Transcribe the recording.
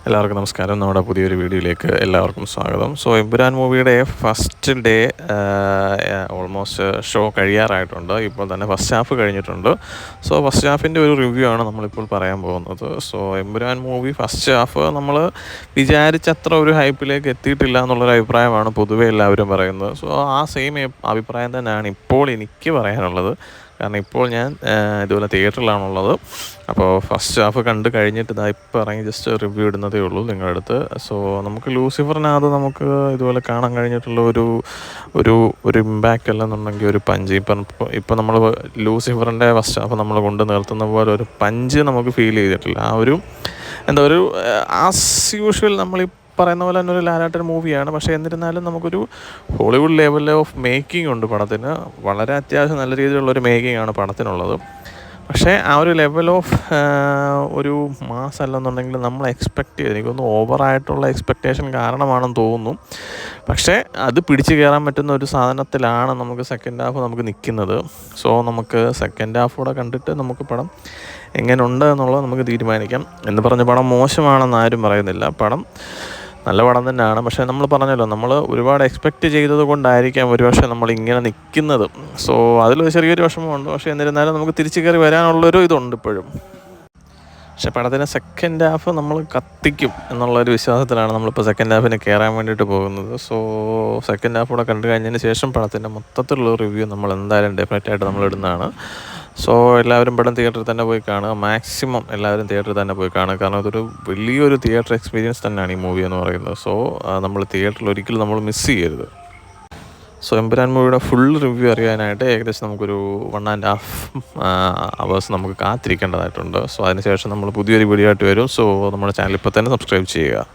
എല്ലാവർക്കും നമസ്കാരം. നമ്മുടെ പുതിയൊരു വീഡിയോയിലേക്ക് എല്ലാവർക്കും സ്വാഗതം. സോ എമ്പുരാൻ മൂവിയുടെ ഫസ്റ്റ് ഡേ ഓൾമോസ്റ്റ് ഷോ കഴിയാറായിട്ടുണ്ട്. ഇപ്പോൾ തന്നെ ഫസ്റ്റ് ഹാഫ് കഴിഞ്ഞിട്ടുണ്ട്. സോ ഫസ്റ്റ് ഹാഫിൻ്റെ ഒരു റിവ്യൂ ആണ് നമ്മളിപ്പോൾ പറയാൻ പോകുന്നത്. So Empuraan movie first half നമ്മൾ വിചാരിച്ചത്ര ഒരു ഹൈപ്പിലേക്ക് എത്തിയിട്ടില്ല എന്നുള്ളൊരു അഭിപ്രായമാണ് പൊതുവെ എല്ലാവരും പറയുന്നത്. സോ ആ സെയിം അഭിപ്രായം തന്നെയാണ് ഇപ്പോൾ എനിക്ക് പറയാനുള്ളത്. കാരണം ഇപ്പോൾ ഞാൻ ഇതുപോലെ തിയേറ്ററിലാണുള്ളത്. അപ്പോൾ ഫസ്റ്റ് ഹാഫ് കണ്ട് കഴിഞ്ഞിട്ട് ഇപ്പോൾ ഇറങ്ങി ജസ്റ്റ് റിവ്യൂ ഇടുന്നതേ ഉള്ളൂ നിങ്ങളുടെ അടുത്ത്. സോ നമുക്ക് ലൂസിഫറിനകത്ത് നമുക്ക് ഇതുപോലെ കാണാൻ കഴിഞ്ഞിട്ടുള്ള ഒരു ഒരു ഒരു ഇമ്പാക്റ്റ് അല്ലെന്നുണ്ടെങ്കിൽ ഒരു പഞ്ച് ഇപ്പം നമ്മൾ ലൂസിഫറിൻ്റെ ഫസ്റ്റ് ഹാഫ് നമ്മൾ കൊണ്ട് നിർത്തുന്ന പോലെ ഒരു പഞ്ച് നമുക്ക് ഫീൽ ചെയ്തിട്ടില്ല. ആ ഒരു എന്താ ഒരു ആസ് യൂഷ്വൽ നമ്മൾ പറയുന്ന പോലെ തന്നെ ഒരു ലാലേട്ടൻ മൂവിയാണ്. പക്ഷേ എന്നിരുന്നാലും നമുക്കൊരു ഹോളിവുഡ് ലെവൽ ഓഫ് മേക്കിംഗ് ഉണ്ട് പടത്തിന്. വളരെ അത്യാവശ്യം നല്ല രീതിയിലുള്ളൊരു മേക്കിംഗ് ആണ് പടത്തിനുള്ളത്. പക്ഷേ ആ ഒരു ലെവൽ ഓഫ് ഒരു മാസ് അല്ലെന്നുണ്ടെങ്കിൽ നമ്മൾ എക്സ്പെക്റ്റ് ചെയ്ത് എനിക്കൊന്ന് ഓവറായിട്ടുള്ള എക്സ്പെക്റ്റേഷൻ കാരണമാണെന്ന് തോന്നുന്നു. പക്ഷേ അത് പിടിച്ച് കയറാൻ പറ്റുന്ന ഒരു സാധനത്തിലാണ് നമുക്ക് സെക്കൻഡ് ഹാഫ് നമുക്ക് നിൽക്കുന്നത്. സോ നമുക്ക് സെക്കൻഡ് ഹാഫ് കൂടെ കണ്ടിട്ട് നമുക്ക് പടം എങ്ങനെയുണ്ട് എന്നുള്ളത് നമുക്ക് തീരുമാനിക്കാം. എന്ന് പറഞ്ഞ് പടം മോശമാണെന്ന് ആരും പറയുന്നില്ല. പടം നല്ല പടം തന്നെയാണ്. പക്ഷേ നമ്മൾ പറഞ്ഞല്ലോ, നമ്മൾ ഒരുപാട് എക്സ്പെക്റ്റ് ചെയ്തത് കൊണ്ടായിരിക്കാം ഒരുപക്ഷെ നമ്മളിങ്ങനെ നിൽക്കുന്നത്. സോ അതിലൊരു ചെറിയൊരു വിഷമമുണ്ട്. പക്ഷേ എന്നിരുന്നാലും നമുക്ക് തിരിച്ചു കയറി വരാനുള്ളൊരു ഇതുണ്ട് ഇപ്പോഴും. പക്ഷേ പടത്തിന് സെക്കൻഡ് ഹാഫ് നമ്മൾ കത്തിക്കും എന്നുള്ളൊരു വിശ്വാസത്തിലാണ് നമ്മളിപ്പോൾ സെക്കൻഡ് ഹാഫിന് കയറാൻ വേണ്ടിയിട്ട് പോകുന്നത്. സോ സെക്കൻഡ് ഹാഫ് കൂടെ കണ്ടു കഴിഞ്ഞതിന് ശേഷം പടത്തിൻ്റെ മൊത്തത്തിലുള്ള റിവ്യൂ നമ്മൾ എന്തായാലും ഡെഫിനറ്റായിട്ട് നമ്മൾ ഇടുന്നതാണ്. സോ എല്ലാവരും പടം തിയേറ്ററിൽ തന്നെ പോയി കാണുക. മാക്സിമം എല്ലാവരും തിയേറ്ററിൽ തന്നെ പോയി കാണുക. കാരണം അതൊരു വലിയൊരു തിയേറ്റർ എക്സ്പീരിയൻസ് തന്നെയാണ് ഈ മൂവി എന്ന് പറയുന്നത്. സോ നമ്മൾ തിയേറ്ററിൽ ഒരിക്കലും നമ്മൾ മിസ് ചെയ്യരുത്. സോ എമ്പുരാൻ മൂവിയുടെ ഫുൾ റിവ്യൂ അറിയാനായിട്ട് ഏകദേശം നമുക്കൊരു 1.5 hours നമുക്ക് കാത്തിരിക്കേണ്ടതായിട്ടുണ്ട്. സോ അതിനുശേഷം നമ്മൾ പുതിയൊരു വീഡിയോ ആയിട്ട് വരും. സോ നമ്മുടെ ചാനൽ ഇപ്പോൾ തന്നെ സബ്സ്ക്രൈബ് ചെയ്യുക.